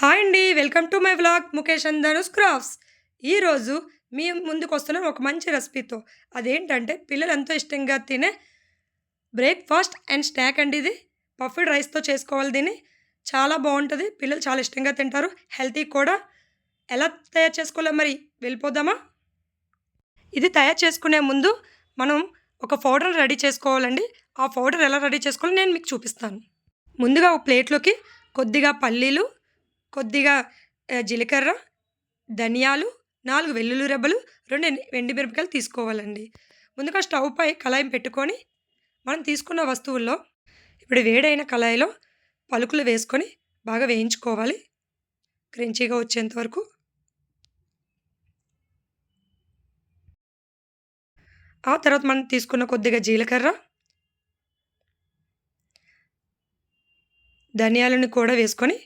Hi అండి. Welcome to my vlog Mukesh and Dhanush crafts. ఈరోజు మీ ముందుకొస్తున్నాను ఒక మంచి రెసిపీతో. అదేంటంటే పిల్లలు ఎంతో ఇష్టంగా తినే బ్రేక్‌ఫాస్ట్ అండ్ స్నాక్ అండి ఇది. పఫ్డ్ రైస్‌తో చేసుకోవాలి దీన్ని. చాలా బావుంటది. పిల్లలు చాలా ఇష్టంగా తింటారు. హెల్తీ కూడా. ఎలా తయారు చేసుకోవాలో మరి వెళ్ళిపోదామా? ఇది తయారు చేసుకునే ముందు మనం ఒక పౌడర్ రెడీ చేసుకోవాలండి. ఆ పౌడర్ ఎలా రెడీ చేసుకోవాలో నేను మీకు చూపిస్తాను. ముందుగా ఒక ప్లేట్‌లోకి కొద్దిగా పల్లీలు, కొద్దిగా జీలకర్ర, ధనియాలు, 4 వెల్లుల్లి రెబ్బలు, 2 ఎండుమిరపకాయలు తీసుకోవాలండి. ముందుగా స్టవ్ పై కళాయి పెట్టుకొని, మనం తీసుకున్న వస్తువుల్లో ఇప్పుడు వేడైన కళాయిలో పలుకులు వేసుకొని బాగా వేయించుకోవాలి. క్రంచీగా వచ్చేంత వరకు. ఆ తర్వాత మనం తీసుకున్న కొద్దిగా జీలకర్ర, ధనియాలను కూడా వేసుకొని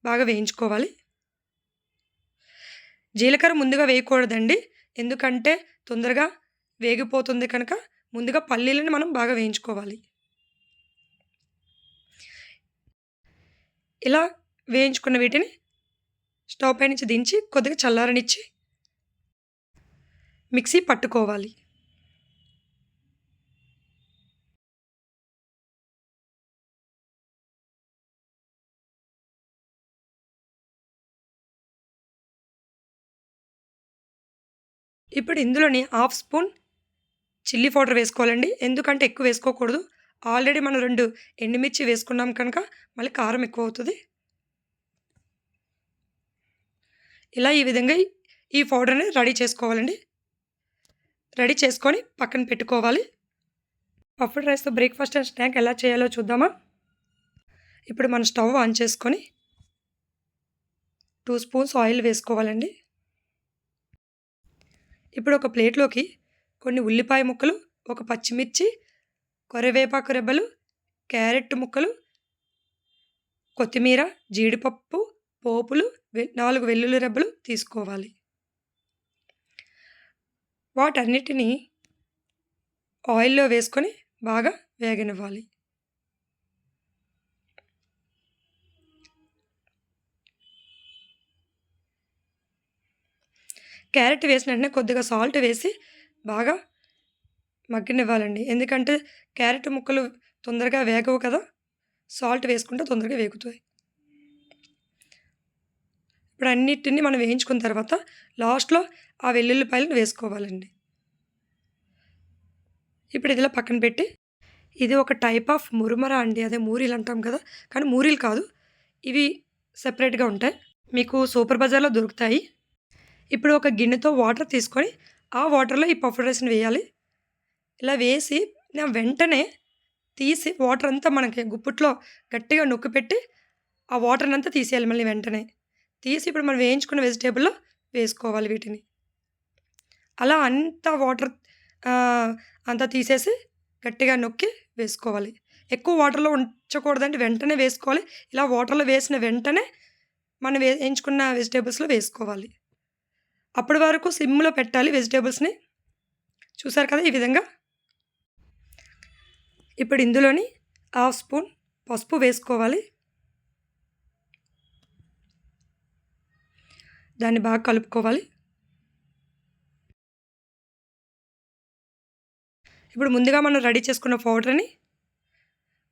బాగా వేయించుకోవాలి. జీలకర్ర ముందుగా వేయకూడదండి. ఎందుకంటే తొందరగా వేగిపోతుంది కనుక ముందుగా పల్లీలను మనం బాగా వేయించుకోవాలి. ఇలా వేయించుకున్న వీటిని స్టవ్ పై నుంచి దించి కొద్దిగా చల్లారనిచ్చి మిక్సీ పట్టుకోవాలి. ఇప్పుడు ఇందులోని హాఫ్ స్పూన్ చిల్లీ పౌడర్ వేసుకోవాలండి. ఎందుకంటే ఎక్కువ వేసుకోకూడదు. ఆల్రెడీ మనం 2 ఎండుమిర్చి వేసుకున్నాం కనుక మళ్ళీ కారం ఎక్కువ అవుతది. ఇలా ఈ విధంగా ఈ పౌడర్‌ని రెడీ చేసుకోవాలండి. రెడీ చేసుకొని పక్కన పెట్టుకోవాలి. పఫ్డ్ రైస్‌తో బ్రేక్‌ఫాస్ట్ అండ్ స్నాక్ ఎలా చేయాలో చూద్దామా? ఇప్పుడు మనం స్టవ్ ఆన్ చేసుకొని 2 స్పూన్స్ ఆయిల్ వేసుకోవాలండి. ఇప్పుడు ఒక ప్లేట్‌లోకి కొన్ని ఉల్లిపాయ ముక్కలు, ఒక పచ్చిమిర్చి, కరివేపాకు రెబ్బలు, క్యారెట్ ముక్కలు, కొత్తిమీర, జీడిపప్పు, పోపులు, 4 వెల్లుల్లి రెబ్బలు తీసుకోవాలి. వాటన్నిటిని ఆయిల్‌లో వేసుకొని బాగా వేగనివ్వాలి. క్యారెట్ వేసిన వెంటనే కొద్దిగా సాల్ట్ వేసి బాగా మగ్గనివ్వాలండి. ఎందుకంటే క్యారెట్ ముక్కలు తొందరగా వేగవు కదా! సాల్ట్ వేసుకుంటే తొందరగా వేగుతాయి. ఇప్పుడు అన్నిటిని మనం వేయించుకున్న తర్వాత లాస్ట్‌లో ఆ వెల్లుల్లిపాయలను వేసుకోవాలండి. ఇప్పుడు ఇదిలా పక్కన పెట్టి, ఇది ఒక టైప్ ఆఫ్ మురుమర అండి. అదే మూరీలు అంటాం కదా! కానీ మూరీలు కాదు. ఇవి సెపరేట్‌గా ఉంటాయి. మీకు సూపర్ బజార్‌లో దొరుకుతాయి. ఇప్పుడు ఒక గిన్నెతో వాటర్ తీసుకొని, ఆ వాటర్‌లో ఈ పఫ్డ్ రైస్‌ని వేయాలి. ఇలా వేసి వెంటనే తీసి వాటర్ అంతా మనకి గుప్పుట్లో గట్టిగా నొక్కిపెట్టి, ఆ వాటర్‌నంతా తీసేయాలి మళ్ళీ వెంటనే. తీసి ఇప్పుడు మనం వేయించుకున్న వెజిటబుల్‌లో వేసుకోవాలి వీటిని. అలా అంతా వాటర్ అంతా తీసేసి గట్టిగా నొక్కి వేసుకోవాలి. ఎక్కువ వాటర్‌లో ఉంచకూడదండి. వెంటనే వేసుకోవాలి. ఇలా వాటర్‌లో వేసిన వెంటనే మనం వేయించుకున్న వెజిటబుల్స్‌లో వేసుకోవాలి. అప్పటి వరకు సిమ్‌లో పెట్టాలి వెజిటబుల్స్‌ని. చూసారు కదా! ఈ విధంగా. ఇప్పుడు ఇందులోని హాఫ్ స్పూన్ పసుపు వేసుకోవాలి. దాన్ని బాగా కలుపుకోవాలి. ఇప్పుడు ముందుగా మనం రెడీ చేసుకున్న పౌడర్‌ని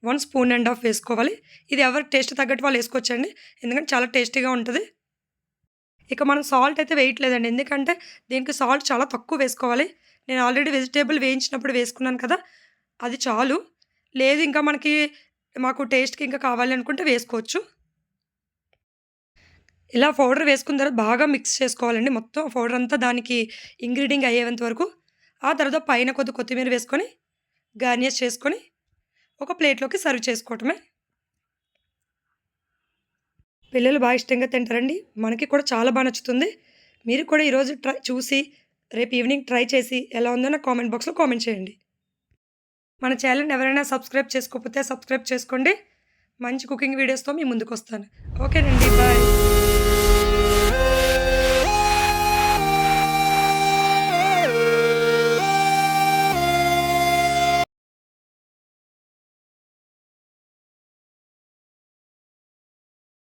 1 స్పూన్ అండ్ హాఫ్ వేసుకోవాలి. ఇది ఎవరి టేస్ట్ తగ్గట్టు వాళ్ళు వేసుకోవచ్చండి. ఎందుకంటే చాలా టేస్టీగా ఉంటది. ఇక మనం సాల్ట్ అయితే వేయట్లేదండి. ఎందుకంటే దీనికి సాల్ట్ చాలా తక్కువ వేసుకోవాలి. నేను ఆల్రెడీ వెజిటబుల్ వేయించినప్పుడు వేసుకున్నాను కదా! అది చాలు. లేదు ఇంకా మాకు టేస్ట్‌కి ఇంకా కావాలి అనుకుంటే వేసుకోవచ్చు. ఇలా పౌడర్ వేసుకున్న తర్వాత బాగా మిక్స్ చేసుకోవాలండి. మొత్తం పౌడర్ అంతా దానికి ఇంగ్రీడింగ్ అయ్యేంత వరకు. ఆ తర్వాత పైన కొత్తిమీర వేసుకొని, గార్నిష్ చేసుకొని, ఒక ప్లేట్‌లోకి సర్వ్ చేసుకోవటమే. పిల్లలు బాగా ఇష్టంగా తింటారండి. మనకి కూడా చాలా నచ్చుతుంది. మీరు కూడా ఈరోజు చూసి, రేపు ఈవినింగ్ ట్రై చేసి ఎలా ఉందో నాకు కామెంట్ బాక్స్‌లో కామెంట్ చేయండి. మన ఛానెల్‌ని ఎవరైనా సబ్స్క్రైబ్ చేసుకోకపోతే సబ్స్క్రైబ్ చేసుకోండి. మంచి కుకింగ్ వీడియోస్‌తో మీ ముందుకొస్తాను. ఓకేనండి. బాయ్.